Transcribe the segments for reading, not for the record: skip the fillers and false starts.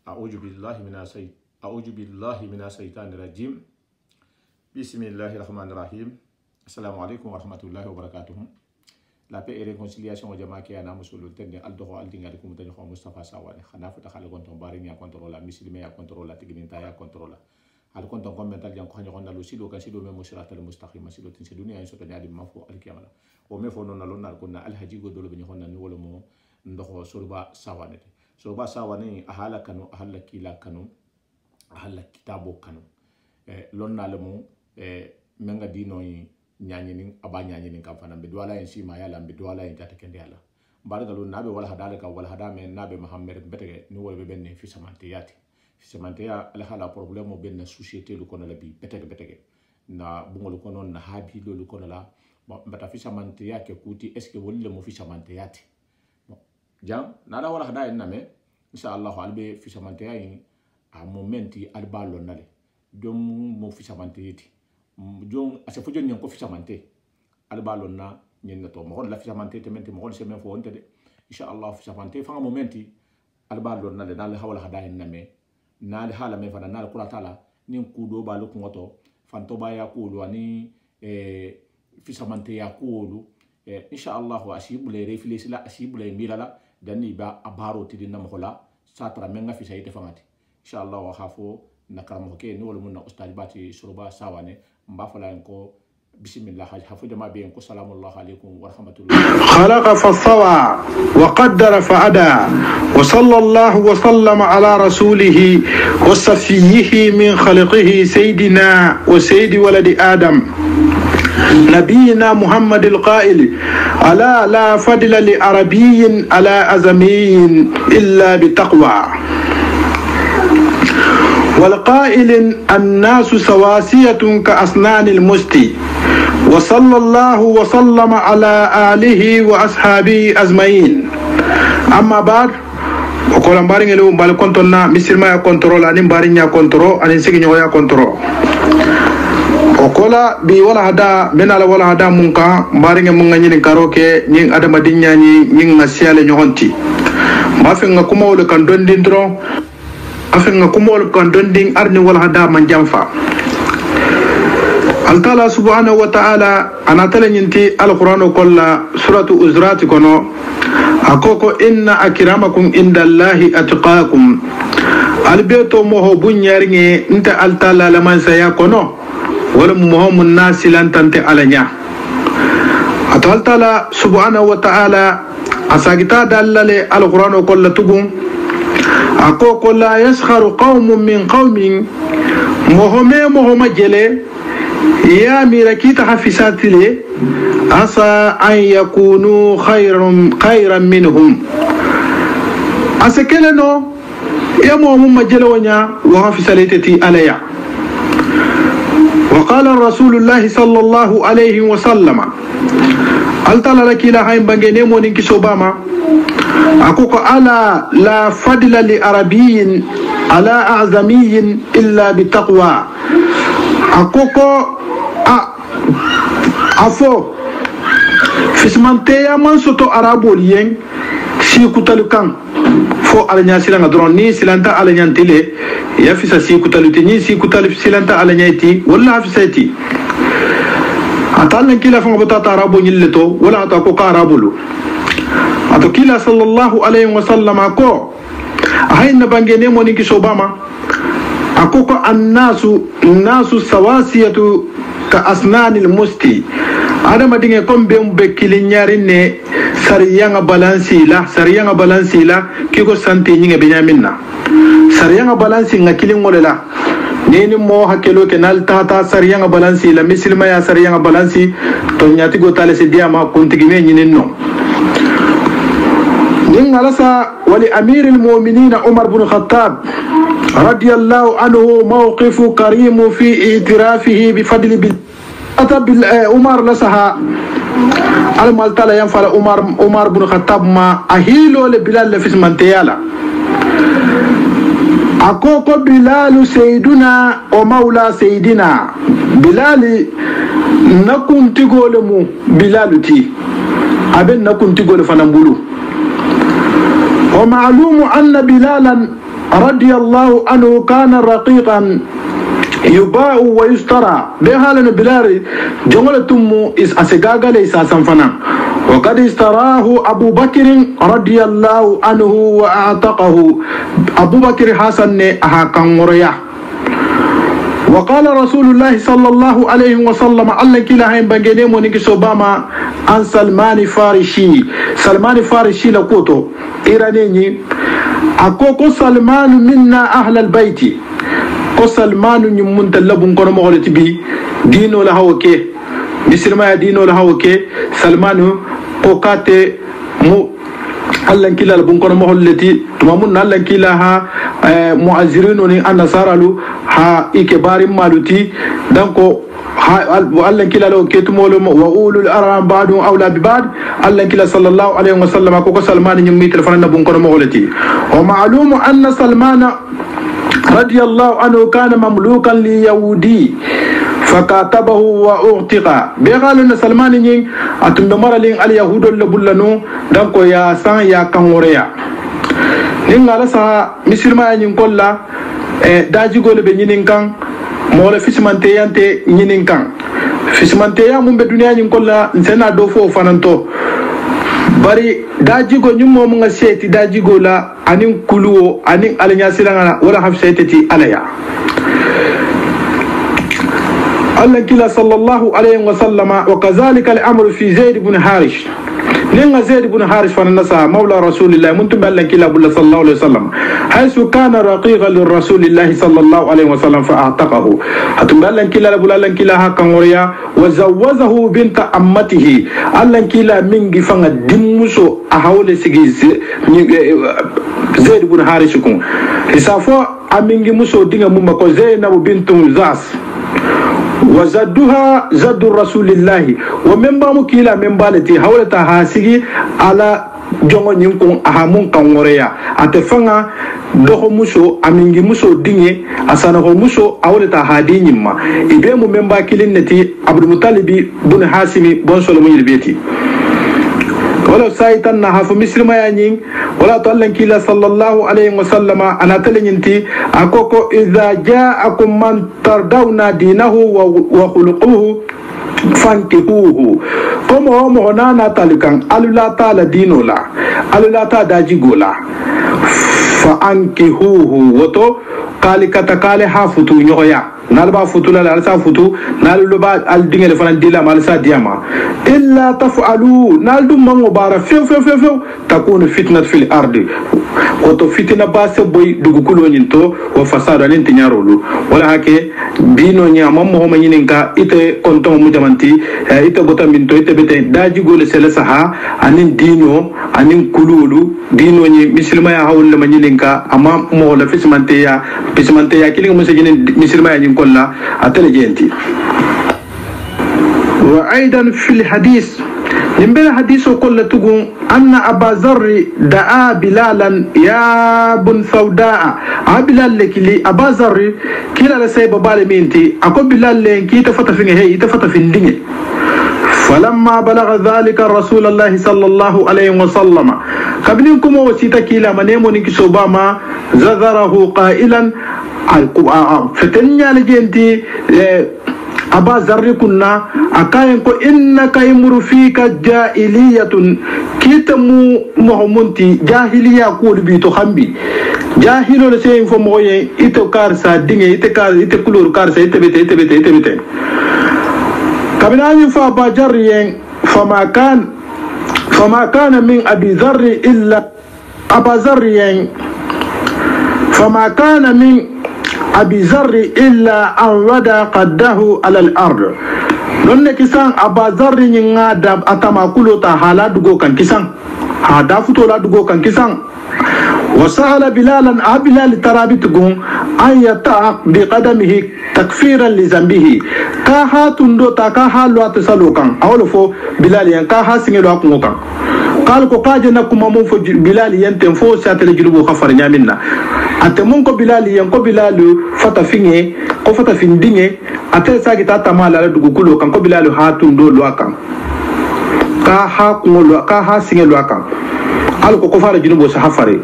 أعوذ بالله من الشيطان الرجيم بسم الله الرحمن الرحيم السلام عليكم ورحمة الله وبركاته. La paix et réconciliation au jama qui a na musulul tende al doho al dinga kum tani Mustafa Sawane khana futa khale gon ton bari nya contrôle la muslime ya contrôle la tigninta ya contrôle al kon ton commental jang ko nyon na lu sido kan sido me musiratal mustaqim sido tin sido dunya so tani adi mafo al kiyamala o me fo non na lon na ko na al haji go dolo be nyonna ni wolo mo ndoho surba Sawane surba Sawane ahala kanu ahala kila kanu ahala kitabo kanu lon na le mo menga dino yi nyanyini aba nyanyini kam fana be dwala en sima yala be dwala en tata kende yala barga lu nabe wala hadale ka wala hadame nabe muhammed betege ni wala be benni fi samantiyati fi samantiya ala hala problème be na société lu kono la bi betege na bungol kono na habi lu kono la mbata fi samantiya ke kuti est ce que wolle mo fi samantiyati jam nada wala hadaye name inshallah albe fi samantiya yi a momenti alba lonale dom mo fi samantiyati jong asa fujon nyen ko fisamante albalon na nyen to mo la fisamante te menti mo se men fo onte de inshallah fisamante fa momenti albalon na le dal hawla hadayen na me na le hala me fa na kula tala nin kudo ba lu ngoto fanto ba ya kulu ani fisamante ya kulu inshallah asibule reflex la asibule mirala dani ba abaro tidina mo la satra menga fisaite fangati inshallah wa khafo nakaramo ke ni wala munna ustad bati surba Sawane mbafala ko bismillah hafu jama be ko salamullahi alaykum wa rahmatullahi khalaqa fasawa wa qaddara faada wa sallallahu wa sallama ala rasulih wa safiyhi min khalqihi sayidina wa sayyidi waladi adam نبينا محمد القائل ألا لا فضل لعربي على أزمي إلا بتقوى والقائل الناس سواسية كأسنان المست وصلى الله وسلم على آله وأصحابه أجمعين أما بعد وقال مبارين لهم بالكونتنا مصر ما يكونترول أني مبارين يكونترول أني سيجي نويا كونترول وقال بي ولا هذا من على ولا هذا منكا مبارين مونغني نكاروكي نين أدم الدنيا نين نسيال نيونتي ما في نكما ولا كندون ديندرو afin nga kumol kan donding arni wala hada man jamfa altala subhanahu wa ta'ala anatala nyinti alquran kolla suratu uzrat kono akoko inna akramakum indallahi atqakum albeto moho bunyarnge nta altala laman saya kono wala muhammun nasilan tante alanya ataltala subhanahu wa ta'ala asagita dallale alquran kolla tugum akoko la yaskharu qaumun min qaumin mohoma jele ya mirakita hafisatile asa an yakunu khayran minhum asekele no ya mohoma jele wanya wa hafisalati alaya وقال رسول الله صلى الله عليه وسلم altala lakila haim bangene monin kisobama akoko ala la fadla li arabiyyin ala a'zamiyyin illa bitaqwa akoko afo fismanteya man soto arabol yen si kutalukan fo alanya silanga dron ni silanta alanya tile ya fisa si kutaluti ni si kutalif silanta alanya ti wala hafisati atalan kila fanga bata arabo nyilleto wala atako karabulu ato kila sallallahu alayhi wa sallam ako hayna bangene moni kisobama akoko annasu sawasiyatu ka asnanil musti adama dinge kombe mbe kilinyarine sariyanga balansi la kiko sante nyinga benyaminna sariyanga balansi ngakilingolela neni mo hakelo ke nal tata sariyanga balansi la misilma ya sariyanga balansi to nyati go tale se diama kontigime nyinin no nin alasa wali amiril mu'minin umar ibn khattab radiyallahu anhu mawqifu karim fi i'tirafihi bi fadli bil atabil umar lasaha al maltala yanfala umar ibn khattab ma ahilo le bilal le fismanteyala akoko bilalu sayyiduna o maula sayyidina bilali nakuntigole mu bilaluti aben nakuntigole fanambulu ومعلوم أن بلالا رضي الله عنه كان رقيقا يباع ويشترى بهالنا بلاري جملتم أسجاجا ليس سنفنا وقد اشتراه أبو بكر رضي الله عنه وأعتقه أبو بكر حسن أهاكمريا وقال رسول الله صلى الله عليه وسلم الله كلا هين بنجني مونيكي سوباما عن سلمان فارشي لكوتو إيراني أكوكو سلمان منا أهل البيت ko salmanu nyum mun talabun kono mo holati bi dino la hawke bisirma dino la hawke salmanu ko kate mu allan kila bun kono mo holati tumamun allan kila ha muazirinu ni annasaralu ha ikbari maluti danko allan kila lo ketumolo wa ulul aram ba'du awla bi ba'd allan kila sallallahu alaihi wasallam ko salmanu nyum mi telefon na bun kono mo holati wa ma'lumu anna salmana رضي الله عنه كان مملوكا ليهودي فكاتبه واعتق بيغالنا سلمان نين اتم مرالين اليهود لبلنو دانكو يا سان يا كانوريا نين على سا مسلما نين كولا داجي غول بي نين كان مولا فيسمانتي يانتي نين كان فيسمانتي يا مون بدنيا نين كولا نسنا دو فو فانانتو bari dajigo nyummo mo ngaseti dajigo la anin kuluwo anin alanya silangana wala hafsaytati alaya Allah kila sallallahu alayhi wa sallama wa kadhalika al-amru fi Zaid ibn Harish نين زيد بن حارث فننسى مولى رسول الله منتم بالله كلا بالله صلى الله عليه وسلم حيث كان رقيقا للرسول الله صلى الله عليه وسلم فاعتقه حتم بالله كلا بالله كلا هكا وزوجه بنت أمته الله كلا من جفنا دمسو أحاول سجي زيد بن حارث كون إسافو أمين مسو دينا ممكو زينب بنت زاس وزدها زد رسول الله ومن بامو كيلا من بالتي حولتها هاسيغي على jongo nyinkun ahamun kangoreya atefanga doho muso amingi muso dinye asana ho muso awleta hadi nyimma ibe mu memba kilinneti abdul mutalibi bun hasimi bon solo mu yilbeti wala saitan na hafu mislima yanyin wala tallan kila sallallahu alaihi wasallama ana talinti akoko idha ja'akum man tardawna dinahu wa khuluquhu fankihuhu komo mo nana talikan alula taala dinola alula ta dajigola fa ankihuhu woto kali katakale ha futu nyoya nalba futu la alsa futu naluba al dingele fana dila malsa diama illa taf'alu naldu mango bara few takunu fitnat fil ardi woto fitina base boy dugu kulo nyinto wa fasada nin tinyarolu wala hake bino nya mammo ho manyininka ite konton mu jamanti ite gota minto ite bete daji gole sele saha anin dino anin kululu dino nyi muslima ya hawle manyininka amma mo la fismante ya kilinga musajinin muslima ya kolla atele وأيضا في الحديث ينبغي الحديث كل تقول أن أبا ذر دعا بلالا يا بن سوداء بلال لكلي أبا ذر كلا لسيب بالمينتي أكو بلال لين كي تفتفين هي تفتفين دنيا فلما بلغ ذلك رسول الله صلى الله عليه وسلم قبلكم وسيتا كلا منيمون كسوباما زذره قائلا فتنيا لجنتي أبا ذر كنا أكاين كو إنك يمر فيك جاهلية كيتمو مهمنتي جاهلية كول بيتو خمبي جاهلو لسيين فموين إتو كارسا ديني إتو كلور كارسا إتبت كمن أن فأبا ذر فما كان من أبي ذر إلا أبا ذر فما كان من أبي ذر إلا أن وضع قده على الأرض لأن كسان أبا ذر ينادى أتما كله تحالا دقو كان كسان هدافتو لا دقو كان كسان وسأل بلالا بلال ترابطكم أن يتعق بقدمه تكفيرا لذنبه كاها تندو تاكاها لو تسالو كان أولو فو بلال ين كاها سنجلو أكمو كان قال كو قاجنا كما مو فو بلال ينتم فو ساتل جلبو خفر نيامنا أتمون كو بلال ين كو بلال فتافيني كو فتافين ديني أتل ساكي تاتا مالا لدقو كلو كان كو بلال ها تندو لو أكان كاها كمو لو كاها سنجلو أكان قال كو كفار جنوبو سحفري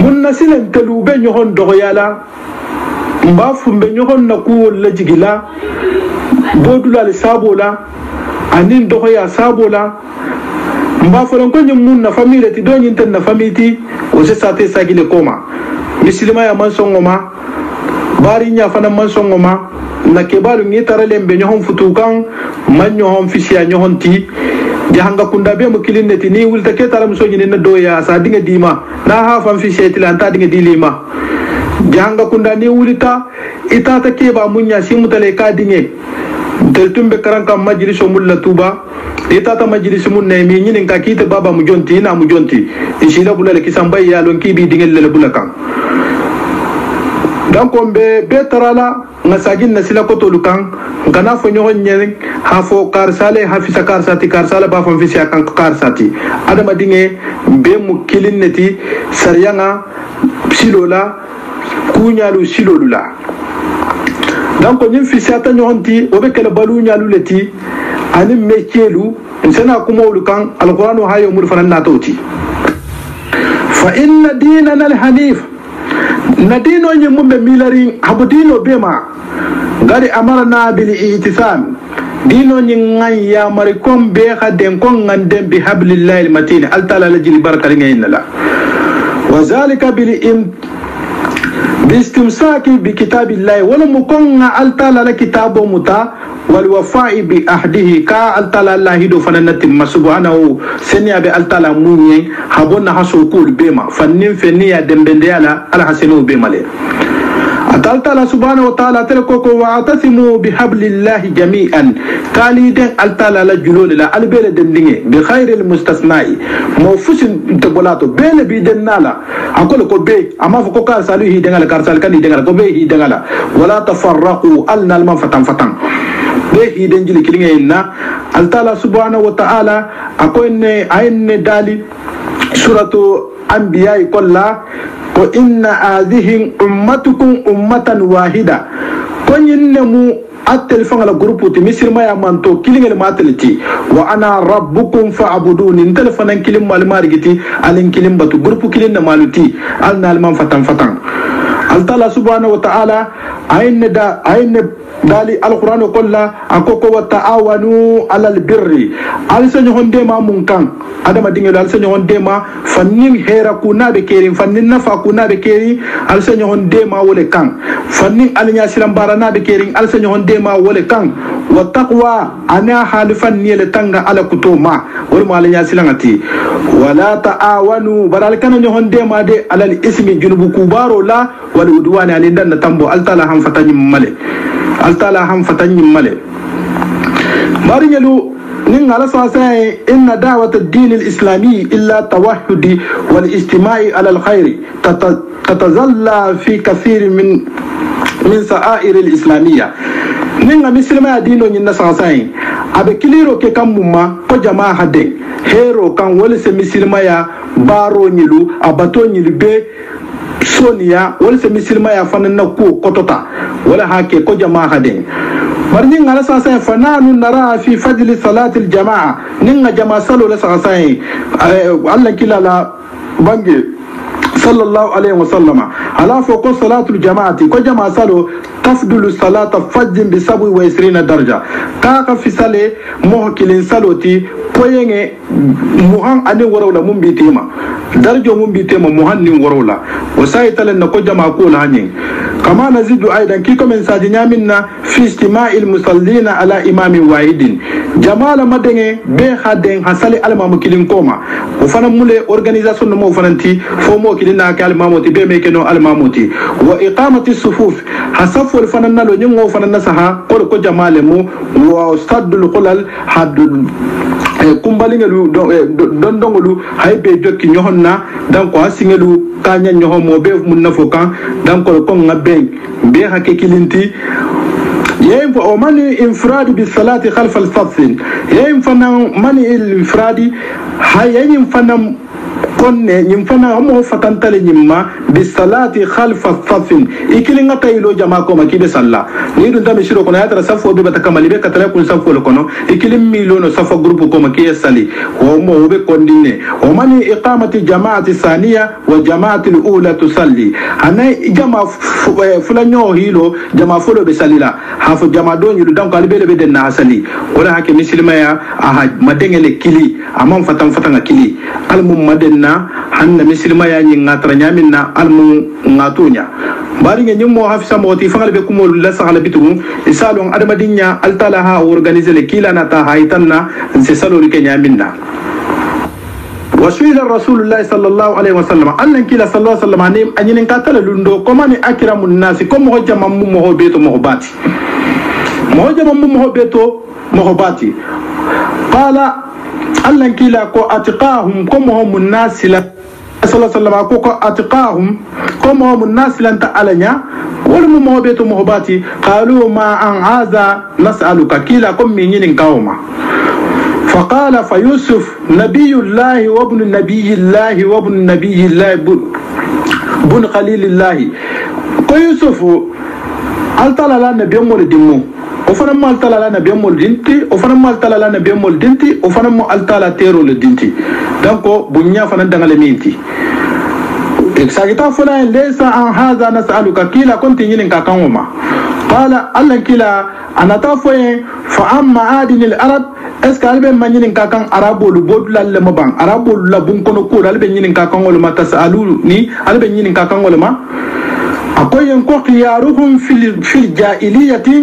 من nasilen telu be nyohon dogoyala mba fumbe nyohon na ku la jigila bodula le sabola anin dogoya sabola mba folon ko nyum na famille ti do nyinten na famille o se sate sagile koma misilima ya mansongoma bari nya fana mansongoma na kebalu ngi tarale mbe nyohon futukan man nyohon fisiya nyohon ti jahanga kunda be mo kilineti ni wulta ke tara muso nyine na doya sa dinga dima na ha fan fisiya ti lan ta dinga dilima jahanga kunda ni wulita ita ta ke ba munya si mutale ka dinge deltumbe karanka majliso mulla tuba ita ta majliso mun ne mi nyinin ka kita baba mu jonti na mu jonti isila bulale kisambay ya lon ki bi dingel le bulakan donc on be tarala ngasagin nasila ko tolukan ngana fo nyohon nyen ha fo karsale hafisa karsati karsala ba fo fisi akan karsati adama dinge be mu kilinneti saryanga silola kunyalu silolula donc on fisi ata nyohonti o be kala balu nyalu leti ani mekelu nsena kumolu kan alquranu hayo mur fanan natoti fa inna dinana alhanif nadino nyimbe milari habudino bema gari amarna bil ihtisam dino nyan ya marikom be khaden kon ngandem bi hablillahi almatin altala lajil baraka ngayna wazalika bistimsaki bi kitabillahi wala mukonga altala la kitabo muta wal wafa'i bi ahdihi ka altala allahi do fananati subhanahu senya be altala munye habonna hasul kul bema fannin fenniya dembende ala ala hasenu bemale ataltala subhanahu wa ta'ala telkoko wa atasimu bihablillahi jami'an kaliden altala la julol la albele dendinge bi khairil mustasna'i mawfusin tabolato bele bi dennala akol ko be ama ko kar saluhi dengala kar sal kan dengala ko be hi dengala wala tafarraqu alnal man fatan be hi denjili kilinge na altala subhanahu wa ta'ala akoyne ayne dali suratu anbiya kolla ko inna hadhihi ummatukum ummatan wahida ko nyinemu atel fangala groupe ti misirma ya manto kilingel matelti wa ana rabbukum fa'buduni telefonan kilim mal margiti alin kilim batu groupe kilin na maluti alna alman fatan altala subhanahu wa ta'ala ayne dali alquran kolla akoko wa ta'awanu alal birri alsanyo honde ma munkan adama dingelo alsanyo honde ma fannin hera kuna be kerin fannin nafa kuna be keri alsanyo honde ma wole kan fannin alnya silam barana be kerin alsanyo honde ma wole kan wa taqwa ana halifan niele tanga ala kutoma wol ma alnya silangati wala ta'awanu baral kan honde ma de alal ismi junubu kubaro la wal udwani alindan tambo altala ham fatani male altala ham fatanyi male bari yalu nin ala sasai inna da'wat ad-din al-islami illa tawahhudi wal istima'i ala al-khair tatazalla fi kathir min sa'air al-islamiyya nin ga muslima dino nyin sasai abe kiliro ke kamuma ko jama'a hade hero kan wala se muslima ya baro nyilu abato nyilu be sonia wala se muslima ya fanan na ko kotota wala hake ko jama'a hade barni ngala sasa fananu nara fi fadli salati aljamaa ninga jama'a salo la sasa Allah kilala bange sallallahu alaihi wasallama ala foko salatu aljamaati ko jama'a salo tafdulu salata fajjin bi 27 daraja ka fi sale mo kilin saloti poyenge muhan ani warawla mun bi tema darjo mun bi tema muhan ni warawla wasai talan ko jama'a ko la hanyin kama nazidu aidan ki komen saji nyaminna fi istima'il musallina ala imamin wahidin jama'a madenge be haden hasali almamu kilin koma o fana mule organisation mo fananti fo mo kilin na kal mamoti be me keno almamoti wa iqamati sufuf hasafu fana nalo nyingo fana nasaha ko jama'a mu wa saddul qulal haddul kumbalingelu dondongolu haybe jokki nyohonna dan ko asingelu kanya nyoho mo be mun nafokan dan ko ngabe be hakikilinti يهم ومن انفراد بالصلاة خلف الصف يهم فنان من الانفرادي هيهم فنان konne nyim fana mo fatantale nyimma bi salati khalfa safin ikilinga taylo jama ko makibe salla ni dun tammi shiro kono yatara safo be batakamali be katala kun safo lo kono ikilim milono safo groupe ko makiye sali o mo be kondine o mani iqamati jama'ati thaniya wa jama'ati al-ula tusalli ana jama fulanyo hilo jama folo be salila hafu jama do nyu dan ko albele be den na sali wala hake muslima ya aha madengele kili amam fatanga kili almum madenna hanna muslima ya nyi ngatra nyaminna almu ngatunya bari nge nyum mo hafisa mo ti fangal be kumol la sahala bitum isalon adamadinya altalaha organiser le kila na ta haitanna se salori ke nyaminna وسئل رسول الله صلى الله عليه وسلم أن كلا صلى الله عليه وسلم أن ينقتل لندو كمان أكرم الناس كم هو جمع مو بيتو مهباتي مو جمع مو بيتو مهباتي قال أن كلا كو أتقاهم كم هم الناس صلى الله عليه وسلم كو أتقاهم كم هم الناس لن تعلنيا ولم مو بيتو مهباتي قالوا ما أن هذا نسألك كلا كم من ينقاوما فقال فيوسف نبي الله وابن نبي الله وابن نبي الله بن خليل الله كيوسف التلا لا نبي مول ديمو وفنما التلا لا نبي مول دينتي وفنما التلا لا نبي مول دينتي وفنما التلا تيرو لدينتي دونكو بنيا فنان دغال مينتي اكساغيتا فلا ليس عن هذا نسالك كيلا كنت ينين كاكاوما قال الله كيلا انا تافوي فاما عادن الارض est-ce que albe manyin kakan arabo lu bodula le mabang arabo la bun kono ko albe nyin kakan wala mata salu ni albe nyin kakan wala ma akoy en ko khiyaruhum fil jahiliyati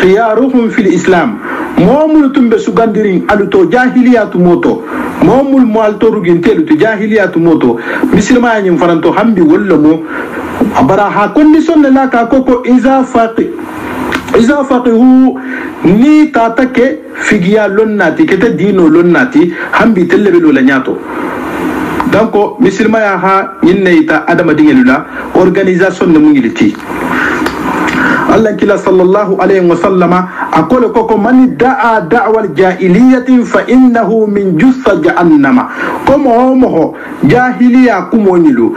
khiyaruhum fil islam momul tumbe sugandirin aluto jahiliyatu moto momul mal to rugin telu to jahiliyatu moto misilma nyim faranto hambi wala mo abara ha condition la ka ko iza faqihu ni tatake figiya lonnati kete dino lonnati hambi telebelo la nyato donc misilma ya ha yinne ita adama dingelula organisation de mungiliti Allah kila sallallahu alayhi wa sallama akole koko man da'a da'wal jahiliyyati fa innahu min jussa jahannama komo homo jahiliya kumonilu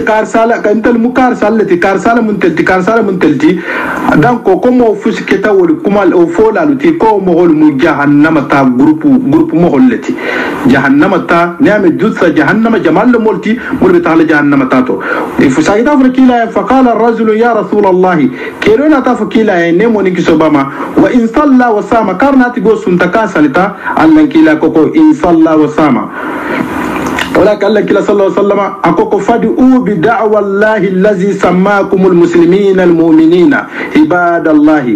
kar sala kantal mukar salati kar sala muntelti donc komo fusketa wol kumal o fola luti ko mo hol mu jahannama ta groupe mo hollati jahannama ta niame jussa jahannama jamal molti murbe ta'ala jahannama tato ifusagita fukila fa qala ar-rajulu ya rasul Allah kelona tafukila nemo nikisobama wa in salla wa sama karnati go sunta salita allan kila koko in salla wa sama ولكن الله كلا صلى الله عليه وسلم أكوكو فادئوا بدعوى الله الذي سماكم المسلمين المؤمنين عباد الله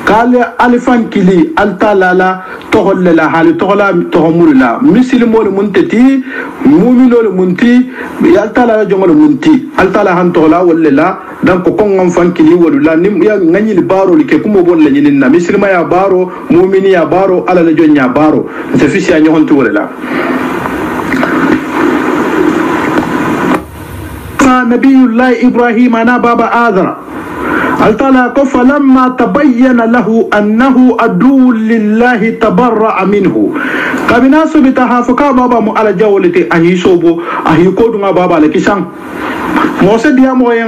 قال ألفان كلي التالالا تغل لا حال تغلا تغمر لا مسلم المنتتي مؤمن المنتي التالالا جمل المنتي التالا هن تغلا ولا لا دانكو كون فان كلي ولا نم يا غني البارو لكم بول لنا مسلم يا بارو مؤمن يا بارو على لجون يا بارو تفسي أن يهون ولا نبي الله إبراهيم أنا بابا آذر الطلاق فلما تبين له أنه عدو لله تبرأ منه كابناس بتحافظ بابا على جولتي أهي صوبو أهي كودنا بابا لكيسان موسى دياموين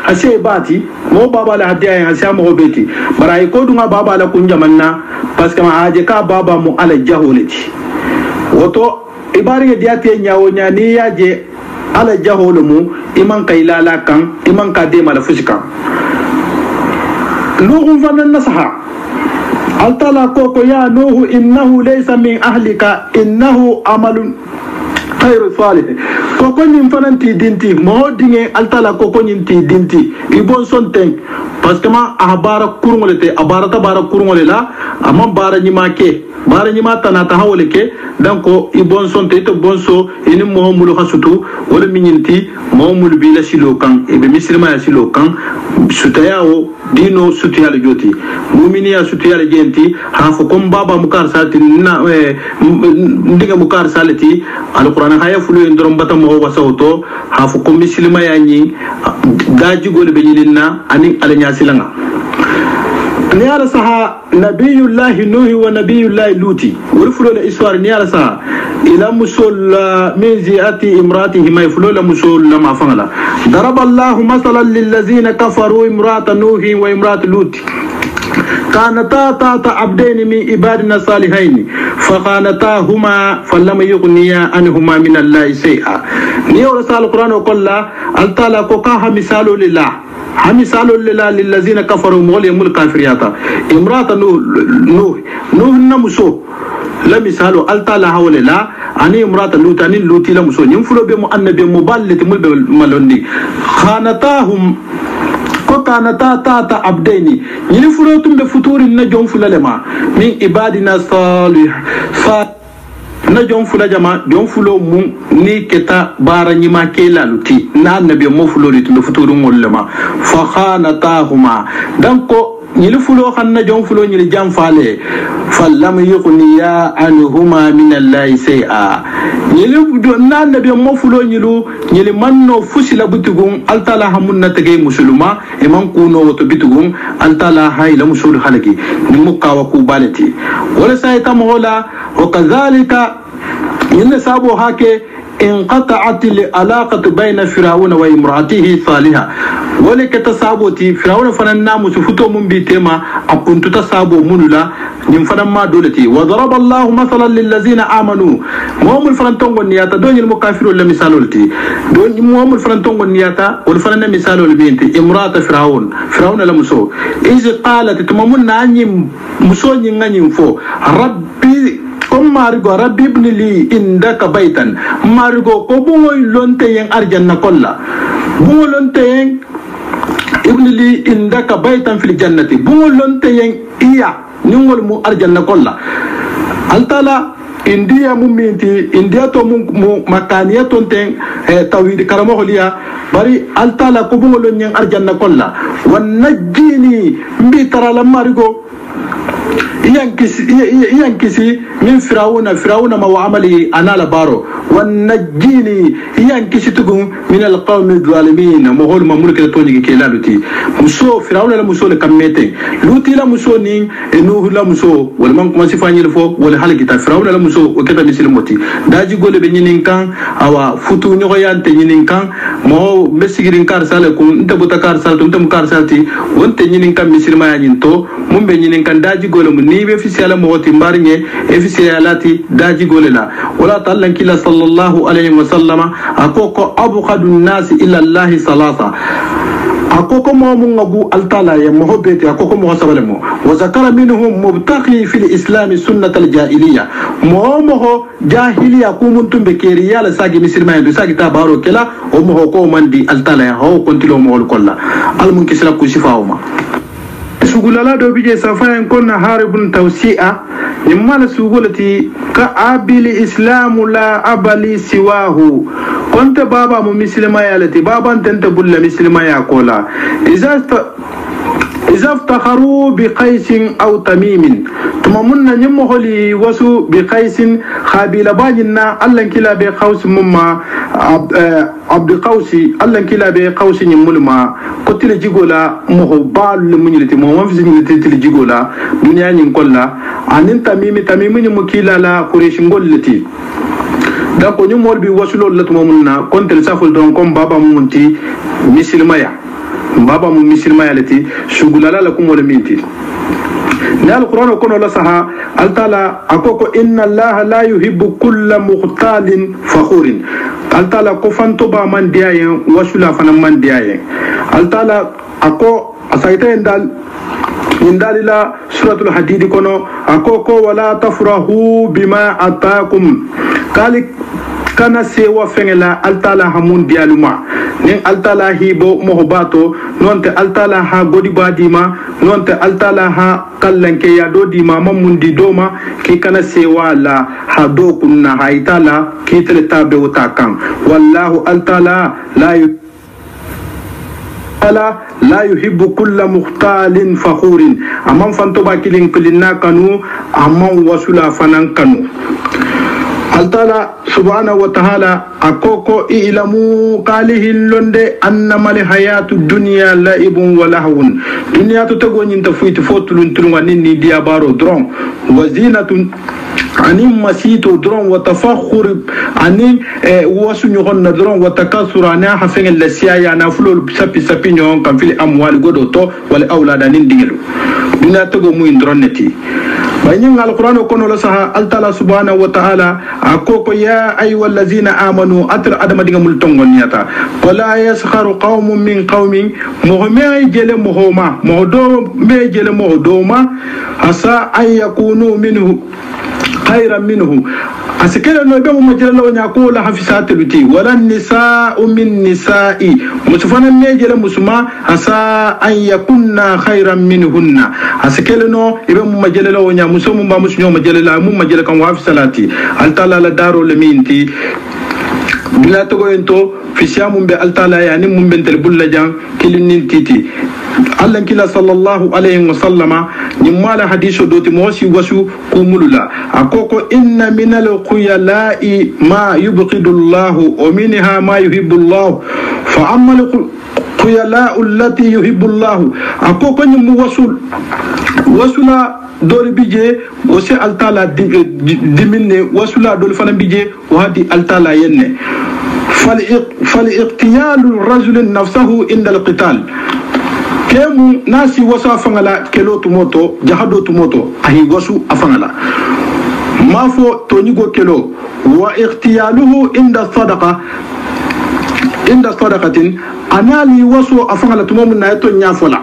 هسي باتي مو بابا لهديا هسي مو بيتي براي كودنا بابا لكونجا منا بس كما أجيكا بابا مو على جولتي وتو ibari diate nyawo nyani yaje ala jaholumu iman kailala kan iman ka de mala fusika nuhu fanan nasaha altala koko ya nuhu innahu laysa min ahlika innahu amalun khairu salih koko nyim fanan ti dinti mo dinge altala koko nyim ti dinti ibon sonten parce que ma ahbara kurngolete abara tabara kurngole la amam bara nyima ke bara nyima tanata hawle ke danko ibon sonte to bonso ini mohamulu hasutu wala minyinti mohamulu bila silo kan ibe mislima ya silo kan sutayawo dino sutiyal joti mumini ya sutiyal genti hafu kom baba mukar salati na ndiga mukar salati alquran haya fulu ndrom bata mo wasawto hafu kom mislima ya nyi daji gole be yilina ani alanya silanga نيار سها نبي الله نوح ونبي الله لوطي ورفلو الاسوار نيار سها إلى مسول من زيات امرأته ما يفلو لمسول لما فعل ضرب الله مثلا للذين كفروا امرأة نوح وامرأة لوط كانتا تحت عبدين من عبادنا صالحين فخانتاهما فلم يغنيا عنهما من الله شيئا نيو رسال القرآن وقال التالى كوكاها مثال لله مثال لله للذين كفروا مولي ملك كافرياتا امرأة نوح نمسو لا مثال التالى حول لا أني امرأة لوط أني لوطي لمسو ينفلو بمو النبي مبالة ملبي خانتاهم كانتا تاتا عبديني يلفلو تم بفطور النجوم فلالما من عبادنا صالح na jom fula jama jom fulo mun ni keta bara nyima kela luti na nabi mo fulo ri tumbe futuru ngollema fa khanatahuma danko ñili fulo xanna jom fulo ñili jam faale fallam yughniya anhuma min allahi shay'a ñili na nabi mo fulo ñilu ñili manno fusila butugum altala hamunna tege musulma e man kuno woto bitugum altala hayla musul halaki ni mukawa ku balati wala sayta mola wa kadhalika إن سابو هاكي انقطعت العلاقة بين فرعون وامرأته صالحة ولك تسابوتي فرعون فننا مسفتو من بيتما أكنت تسابو منولا نمفنا ما دولتي وضرب الله مثلا للذين آمنوا موهم الفرنتون والنياتا دون المكافر ولا مثال ولتي دون موهم الفرنتون والنياتا والفرن مثال والبينتي امرأة فرعون لمسو إذ قالت تمامنا أني مسو نغني فو ربي comme marigo rabbi ibn li indaka baytan marigo ko bungoy lonte yen arjanna kolla bungo lonte yen ibn li indaka baytan fil jannati bungo lonte yen iya ningol mu arjanna kolla altala india muminti india to mu makaniya tonten tawhid karamo holiya bari altala ko bungo lon yen arjanna kolla wan najini mbi tarala marigo yankisi min firawuna ma wa amali ana labaro ونجيني ينكشي تقوم من القوم الظالمين مهول مملك التوني كي لالوتي مسو فرعون لا مسو لكميتين لوتي لا مسو نين نوح لا مسو ولا من كما سيفاني لفو ولا حالك تا فرعون لا مسو وكتا مسلموتي داجي غول بي نين كان اوا فوتو نيو يانت نين كان مو مسيغرين كار سالكم انت بوتا كار سالتو انت كار سالتي وانت نين كان مسلما يانتو مون بي نين كان داجي غول مو ني بي فيسيالا موتي مبارني افيسيالاتي داجي غول لا ولا تالن كلا صلى الله عليه وسلم أكوكو أبغض الناس إلى الله ثلاثة أكوكو مومن أبو التالا يمهبتي أكوكو مغسبلمو وذكر منهم مبتغي في الإسلام سنة الجاهلية مومه جاهلية كومن تنبكيريا لساقي مسير ما يندو ساقي تابارو كلا ومهو كومن دي التالا هو كنتلو مهول كلا المنكسلا كوشفاهما sugulala do bije safayan konna haribun tawsi'a nimmal sugulati ka abili islamu la abali siwahu konta baba mu muslima yalati baban tanta bulla muslima ya kola إذا افتخروا بقيس أو تميم ثم منا نمهلي وسو بقيس خابيل باجنا ألن كلا بقوس مما عبد قوسي ألن كلا بقوس نمولما قتل جيغولا مهبال لمنيلتي مهمفز نيلتي جيغولا دنيا نقولا عن تميم نمكيلا لا قريش نقولتي داكو نمول بوسلو لتمامنا كنت لسافل دون كم بابا مونتي مسلمايا بابا من مسلم يالتي شغلala لكم ولا ميتي نال القرآن كون الله سها التالا أكوكو إن الله لا يحب كل مختال فخور التالا كفنتو با من دياين وشلا فن من دياين التالا أكو أسايتا إندال لا سورة الحديد كونو أكوكو ولا تفرحوا بما أتاكم كالك kana sewa fengela altala hamun dialuma nen altala hibo mohobato nonte altala ha godi badima nonte altala ha kallanke ya do dima mamundi doma ki kana sewa la ha do kunna ha itala ki tele tabe utakan wallahu altala la yuhibbu kulla mukhtalin fakhurin amman fanto bakilin kulina kanu amman wasula fanan kanu altala subhanahu wa ta'ala akoko ilamu qalihi londe annama li hayatu dunya laibun wa lahwun dunya to tago nyinta fuiti fotulun tulunga ni dia baro dron wa zinatun anin masito dron wa tafakhur anin wasu nyogonna dron wa takasura na hafengel la siya na fulol sapi nyon kan fili amwal godo to wal awlada nin digelu dunya tago mu indron neti bayin alquran kono la saha altala subhanahu wa ta'ala akoko ya ayyuhal ladzina amanu atar adama diga mul tongon yata wala yaskharu qaumun min qaumin mu'min jele muhoma modo me jele modoma asa ay yakunu minhu khayran minhu asikela no be mo majalla wonya ko la hafisat luti wala nisaa'u min nisa'i musufana mejele musuma asa an yakunna khayran minhunna asikela no ibe mo majalla wonya musumu ba musunyo majalla mu majalla kan wa hafsalati altala la daro le minti bila to goento fisiamu be altala yani mum bentel bulla jang kilinin titi Allah kila sallallahu alayhi wa sallama nimala hadithu doti mosi wasu kumulula akoko inna minal khuyala'i ma yubqidu Allah wa minha ma yuhibbu Allah fa amma al khuyala'u allati yuhibbu Allah akoko nimu wasula dori bije wasi altala diminne wasula doli fana bije wadi altala yenne fal iqtiyalu rajul nafsahu inda al-qital kemu nasi wasa fangala kelo tumoto jahado tumoto ahi wasu afangala mafo tonigo kelo wa ikhtiyaluhu inda sadaqatin anali wasu afangala tumomu na yato nyafola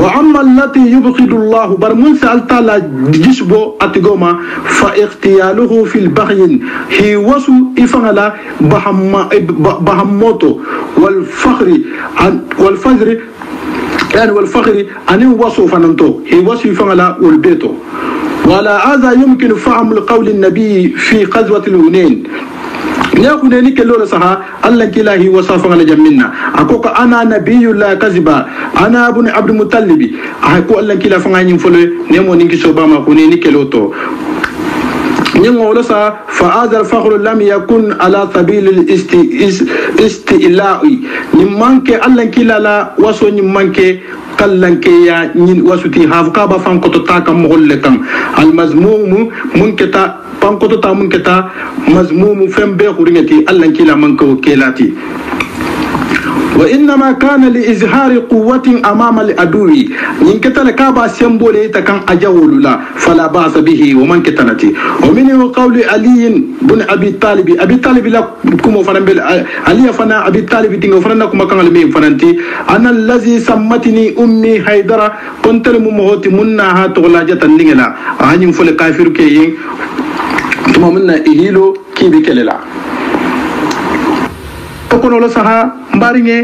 wa amma allati yubqidu Allah bar mun sa'alta la jisbo atigoma fa ikhtiyaluhu fil baghyin hi wasu ifangala bahammoto wal fakhri يعني والفخر أن وصف فننتو هي وصف فعلا والبيتو ولا هذا يمكن فهم القول النبي في غزوة الهنين نيكون نيك لولا صها الله كلا هي وصف على جمنا أكوك أنا نبي لا كذبا أنا ابن عبد المطلب أكو الله كلا فعاني فلو نيمو نيك سوباما كوني نيك لوتو نيمو لسا فهذا الفخر لم يكن على سبيل الاستئلاء نمانك الله كلا لا وسو نمانك kallanke ya nyin wasuti hafka ba fankoto ta kan mogolle kan almazmum munketa fankoto ta munketa mazmum fembe khuringati allan kila manko kelati وإنما كان لإظهار قوة أمام العدو ينكتل كابا سيمبولي تكن أجول لا فلا بأس به ومن كتنتي ومنه قول علي بن أبي طالب لا كم فرنبل علي فنا أبي طالب تينغ فرنا كم كان المين فرنتي أنا الذي سمتني أمي حيدرة كنت الممهوت منها تغلاجة النجلا أهني فل كافر كي ثم منا إهيلو كي بكلا تكون لسها مبارنه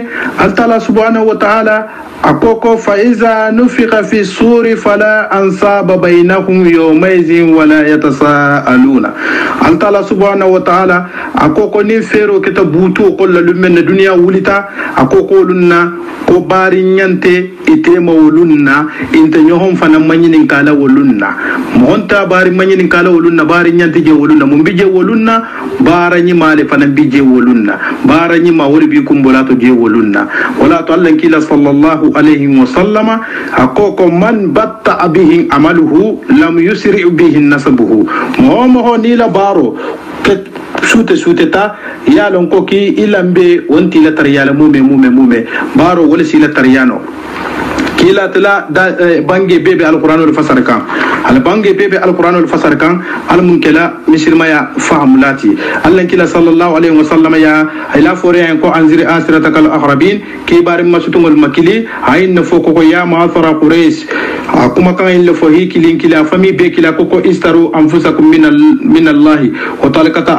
الله سبحانه وتعالى أكوكو فإذا نفخ في الصور فلا أنصاب بينهم يومئذ ولا يتساءلون الله سبحانه وتعالى أكوكو نفيرو كتبوتو كل لمن الدنيا ولتا أكوكو لنا ko bari nyante itema wolunna inte nyohom fana manyinin kala wolunna monta bari manyinin kala wolunna bari nyante je wolunna mum bije wolunna bara nyi male fana bije wolunna bara nyi ma wori bi kumbola to je wolunna wala to Allah kila sallallahu alayhi wa sallama akoko man batta bihi amaluhu lam yusri bihi nasabuhu mo ni la baro sute ta yalon ko ki ilambe wonti la tar yala mume baro wala sila taryano kila tala bange bebe alquran fasar kan al bange bebe alquran fasar kan al munkela misirma ya fahmulati allah kila sallallahu alaihi wasallam ya ila fore en ko anzir asiratakal aqrabin ki barim masutungol makili ayin foko ko ya ma'asara quraish kuma kan in fo hikilin kila fami be kila ko istaru anfusakum min allah wa talakata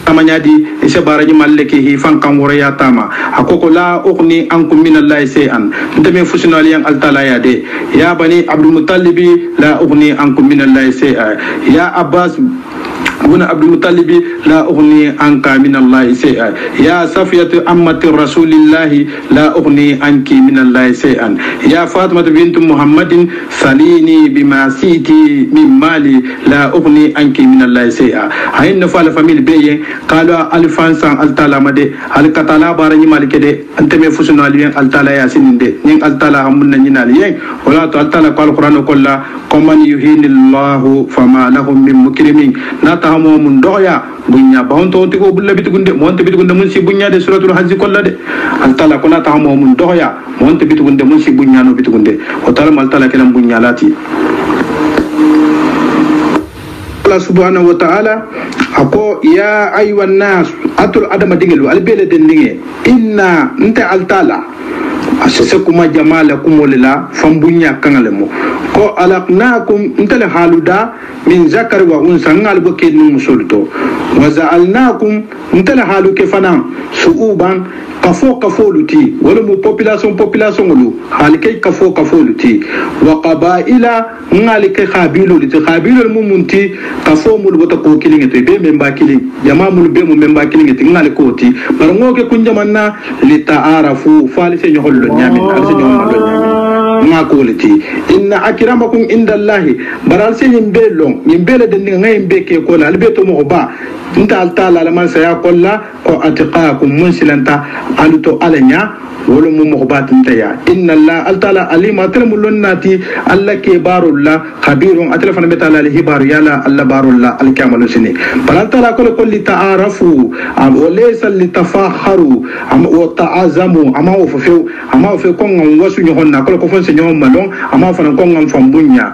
amanyadi ise baraji malleke hi fankan woraya tama akoko la ughni ankum min allahi shay'an ndeme fusina liyan altala ya de ya bani abdul muttalibi la ughni ankum min allahi shay'a ya abbas ابن عبد المطلب لا أغني عنك من الله شيئا يا صفية أمة رسول الله لا أغني عنك من الله شيئا يا فاطمة بنت محمد سليني بما سيت من مالي لا أغني عنك من الله شيئا هاي نفعل فاميل بيه قالوا ألفانسان التالا مدي الكتالا بارني مالك دي أنت مفوسنا لين التالا ياسين دي نين التالا همنا نينا لين ولا التالا قال القرآن كله كمن يهين الله فما لهم من مكرمين ناتهم من دعيا bunya bahon to tigo bulla bitugunde monte bitugunde mun si bunya de suratul hajj kolla de altala kona ta mo mun doya monte bitugunde mun si bunya no bitugunde o tala altala kelam bunya lati Allah subhanahu wa ta'ala ako ya ayyuhan nas atul adama dingelu albele den dinge inna nta altala asese kuma jamala kumolila fambunya kangalemo ko alaqnakum ntale haluda min zakar wa unsa ngal bo ken musulto wa za'alnakum ntale halu ke fana suuban kafo luti wala mu population lu halike kafo luti wa qabaila ngalike khabilu luti khabilu mu munti kafo mul bota ko kilingete be memba kiling jama mul be mu memba kilingete ngaliko ti bar ngoke kunjamanna li ta'arafu falise nyohollo nyamin alse nyohollo nyamin nga koliti inna akramakum indallahi baral se yimbele den nga yimbe ke ko la albeto mo ba nta altala la man saya kolla ko atqakum munsilanta aluto alanya wala mu mukhbat ntaya inna allah altala alima talmulun nati alla ke barulla khabirun atla fana betala li hibar yala alla barulla al kamalu sini balantala ko li ta'arafu am walaysa li tafakharu am wa ta'azamu ama wa fe ko ngam wasu nyonna ko fon se nyom malon ama fana ko ngam fambunya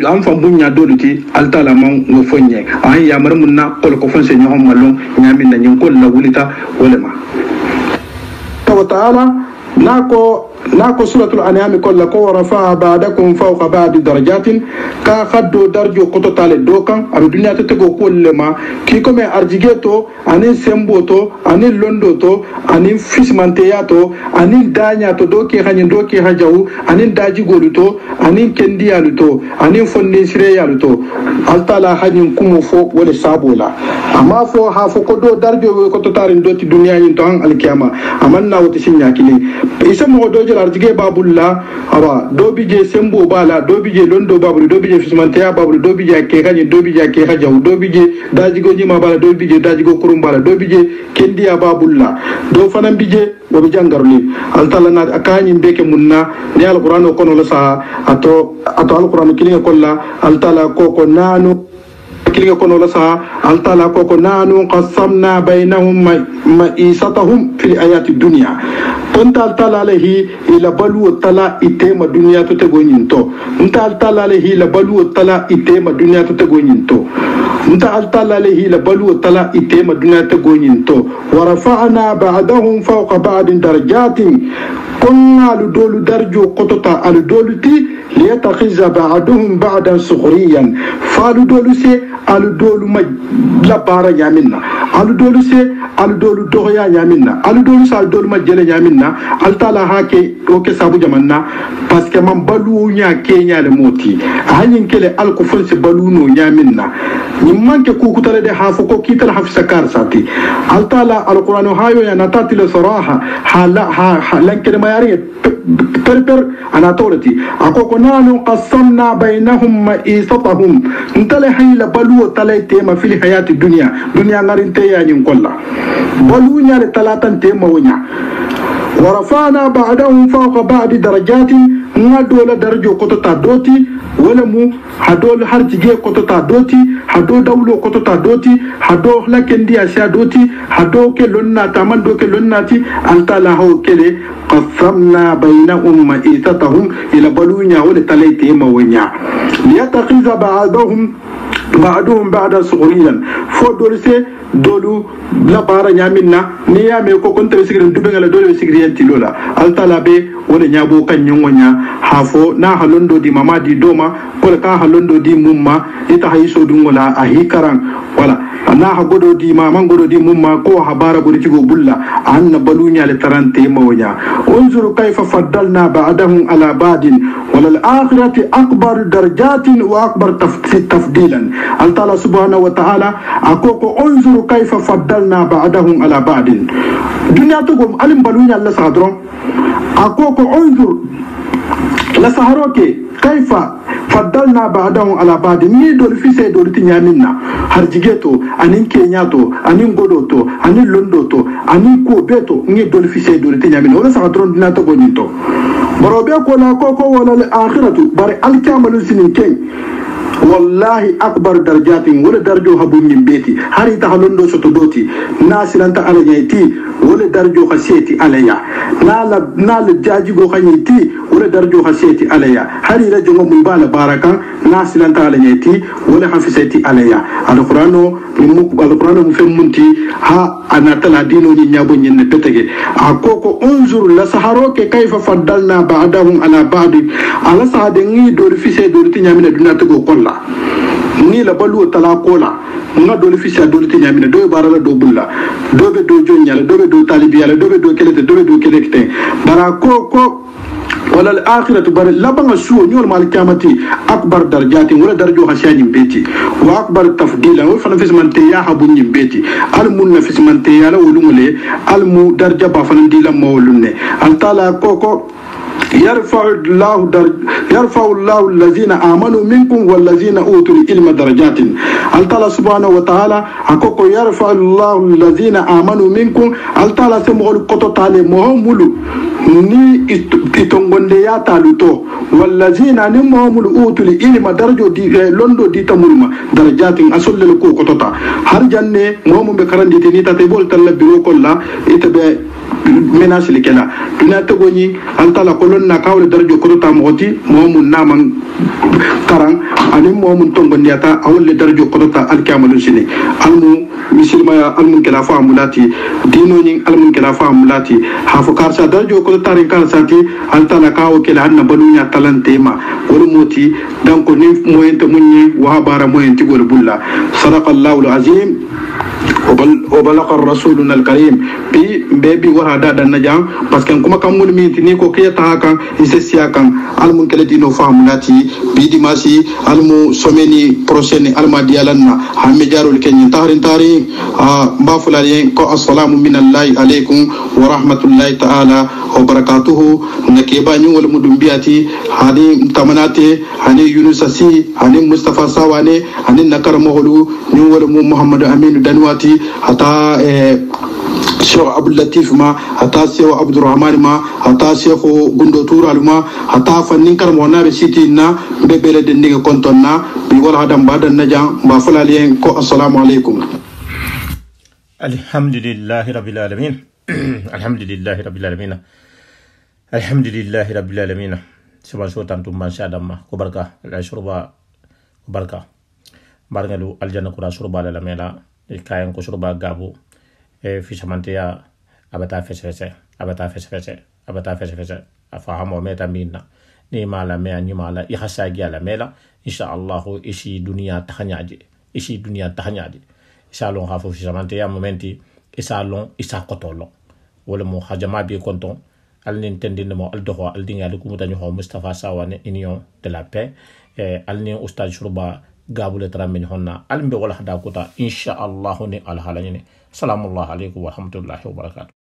am fambunya doluti altala man wo fonye ay yamar munna ko fon se nyom malon nyamin na nyin ko la wulita wolema وتعالى ناكو سورة الأنعام كل كو رفع بعدكم فوق بعد درجات كا خدو درجو كتو تالي دوكا أبي دنيا تتكو كل ما كيكو مي أرجيجيتو أني سمبوتو أني لندوتو أني فيسمانتياتو أني دانياتو دوكي هاني دوكي هاجاو أني داجي غولوتو أني كنديالوتو أني فنديسريالوتو altala hajin kumu fo wala sabola amma fo ha fo ko do darbe ko to tarin do ti duniya yin to an alkiyama amanna wata sinya kile isa mo do jira arjige babulla aba do bije sembo bala do bije londo babul do bije fismantiya babul do bije ke hajin do bije ke hajaw do bije dajigo nyima bala do bije dajigo kurum bala do bije kendiya babulla do fanan bije wo bi jangarli altala na akani mbeke munna ni alquran ko no la sa ato alquran kile ko la altala ko nanu kiliga kono la sa altala koko nanu qasamna bainahum ma'isatahum fil ayati dunya tonta altala lehi ila balu tala itema dunya to tego nyinto nta altala lehi la balu tala itema dunya to tego nyinto nta altala lehi la balu tala itema dunya to tego nyinto wa rafa'na ba'dahum fawqa ba'din darajatin kunna ludolu darjo qotota al doluti liyatakhiza ba'dahum ba'dan sukhriyan falu dolu se al dolu ma la bara yaminna al dolu se al dolu doya yaminna al dolu sa al dolu ma jele yaminna al tala hake o ke sabu jamanna parce que man balu nya kenya le moti hanyin kele al ko fonse balu no yaminna ni manke ku kutale de hafo ko kital hafsa kar sati al tala al qur'an hayo ya natati le saraha hala lanke ma yari per ana tawlati akoko nanu qasamna bainahum ma'isatahum ntale hayla balu tale tema fil hayati dunya ngarinte ya nyin kolla balu nya le talatan tema wonya ورفعنا بعدهم فوق بعد درجات نادول درجو كوتتا دوتي ولا مو هدول هرتجي كوتتا دوتي هدو دولو كوتتا دوتي هدو لكندي اسيا دوتي هدو كلنا تامن دو كلناتي التلا هو كلي قسمنا بينهم مئتهم الى بلونيا ولا تليتي موانيا ليتخذ بعضهم بعد صغريا فدول سي dolu la bara nyamina ni ya me ko kontre sigirin dubengala dole sigirin tilola altala be wala nyabo kan nyongonya hafo na halondo di mama di doma ko ka halondo di mumma ita hayso dungola ahikaran wala na hagodo di mama ngodo di mumma ko habara buri tigo bulla anna balunya le tarante mawnya unzuru kayfa faddalna ba'dahum ala ba'din wala al-akhirati akbar darajatin wa akbar tafdilan Allah subhanahu wa ta'ala akoko unzur kayfa faddalna ba'dahum ala ba'din dunya to gom alim balunya Allah sadron akoko unzur la saharoke kayfa faddalna ba'dahum ala ba'din ni dol fise dol tinyaminna harjigeto anin kenyato anin godoto anin londoto anin ko beto ni dol fise dol tinyaminna wala sadron dina to gonito borobe ko la koko wala al akhiratu bari al kamalu sinin ken wallahi akbar darajatin wala darjo habun min beti hari ta halondo soto doti nasilanta alayayti wala darjo khasiyati alaya nala jaji go khanyiti wala darjo khasiyati alaya hari la jongo mun bala barakan nasilanta alayayti wala hafisati alaya alqur'ano mu femunti ha anatala dino ni nyabo nyen betege akoko unzur la saharoke kayfa faddalna ba'dahum ala ba'd ala sahade ngi do fise do tinyamina dunata go kolla ni la balu tala kola nga do fise do tinyamina do barala do bulla do be do jonyala do be do talibiyala do be do kelete do be do kelekte bara koko ولا الآخرة بر لبنا سو نور مال كامتي أكبر درجات ولا درجة خشيان بيتي وأكبر تفضيلا وفنا في سمن تياها بني بيتي المون في سمن تيالا ولوملي المو درجة بافن ديلا مولوني التالا كوكو يرفع الله الذين آمنوا منكم والذين أوتوا العلم درجات الله سبحانه وتعالى أكوكو يرفع الله الذين آمنوا منكم الله سمعوا القطو تالي مهمولو ni itongonde ya taluto wallazina ni muhamul utul ilma darajo di londo di tamulma darajatin asolle ko kotota har janne muhammad be karandi ni tate bol talla biro kolla itabe menace likela duna tagoni altala kolon na kawle darajo kotota moti muhammad naman karang ani muhammad tongonde ata awle darajo kotota alkamalu sini almu misilma ya almun kala fa mulati dino ni almun kala fa mulati hafu karsa darajo ko tarin kan sati altala kawo kala hanna balunya talantema wol moti donc ni moyente munni wa bara moyente gol bulla sadaqallahu alazim وبلغ رسولنا الكريم بي ورا دا نجام parce que kuma kam mulmi ni ko kiyata kan isesiya kan almun keledino famulati bi dimasi almu someni prochaine alma dialanna hamme jarul kenyin tahrin tari ba fulani ko assalamu minallahi alaykum wa rahmatullahi ta'ala wa barakatuhu nakeba ni wal mudumbiati hani tamanate hani yunusasi hani mustafa sawane hani nakar mohlu ni wal muhammad amin danwati hata Sheikh Abdul Latif ma hata Sheikh Abdul Rahman ma hata Sheikh Gundo Tural ma hata fannin kar mo na be siti na be bele de ndinga konton na bi wala adam badan najam ba fulali ko assalamu alaikum alhamdulillahi rabbil alamin alhamdulillahi rabbil alamin alhamdulillahi rabbil alamin seba so tantum man shadamma ko barka la shurba barka barngalu aljanna kura shurba la mela kayan ko shurba gabo fi samantia abata fese afahamo meta minna ni mala me ani mala ihasagi ala mela insha Allah ishi dunia tahanyaji salon hafu fi samantia momenti isalon isa kotolo wala mo hajama bi konton al nintendin mo al doho al dinga ko mutani ho Mustafa Sawane union de la paix al ni ustad shurba gabule tramen honna al mbe wala hada kota insha Allah ni al halani salamu alaykum wa rahmatullahi wa barakatuh.